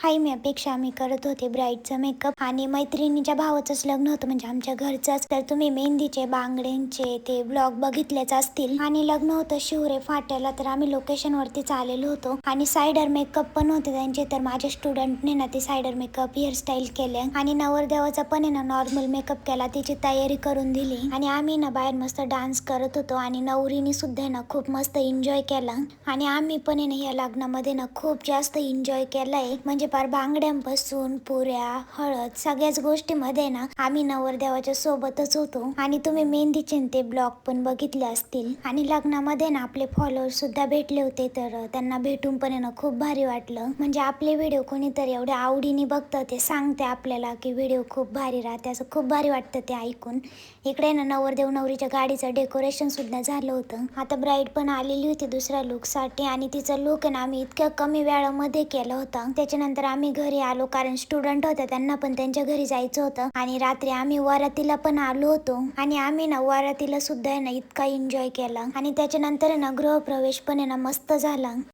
हाय, मी अपेक्षा. मी करत होते ब्राईडचा मेकअप आणि मैत्रिणीच्या भावाचंच लग्न होतं, म्हणजे आमच्या घरचंच. तर तुम्ही मेहंदीचे, बांगड्यांचे ते ब्लॉग बघितलेच असतील. आणि लग्न होतं शिवरे फाट्याला, तर आम्ही लोकेशनवरतीच आलेलो होतो आणि सायडर मेकअप पण होते त्यांचे. तर माझ्या स्टुडंटने ना ते सायडर मेकअप हेअरस्टाईल केले आणि नवरदेवाचा पण आहे ना नॉर्मल मेकअप केला, तिची तयारी करून दिली. आणि आम्ही ना बाहेर मस्त डान्स करत होतो आणि नवरीने सुद्धा ना खूप मस्त एन्जॉय केला. आणि आम्ही पण आहे ना या लग्नामध्ये ना खूप जास्त एन्जॉय केलाय, म्हणजे पार बांगड्यांपासून पुऱ्या, हळद सगळ्याच गोष्टीमध्ये ना आम्ही नवरदेवाच्या सोबतच होतो. आणि तुम्ही मेहंदीचे ते ब्लॉग पण बघितले असतील. आणि लग्नामध्ये ना आपले फॉलोअर्स सुद्धा भेटले होते, तर त्यांना भेटून पण आहे ना खूप भारी वाटलं. म्हणजे आपले व्हिडिओ कोणीतरी एवढ्या आवडीने बघतं, ते सांगते आपल्याला की व्हिडिओ खूप भारी राहते, असं खूप भारी वाटतं ते ऐकून. इकडे ना नवरदेव नवरीच्या गाडीचं डेकोरेशन सुद्धा झालं होतं. आता ब्राईड पण आलेली होती दुसऱ्या लुकसाठी आणि तिचा लुक आहे ना आम्ही इतक्या कमी वेळामध्ये केला होता. त्याच्यानंतर आम्ही घरी आलो, कारण स्टुडंट होत्या, त्यांना पण त्यांच्या घरी जायचं होतं. आणि रात्री आम्ही वरातीला पण आलो होतो आणि आम्ही ना वरातीला सुद्धा आहे ना इतका एन्जॉय केला. आणि त्याच्यानंतर आहे ना गृहप्रवेश पण आहे ना मस्त झाला.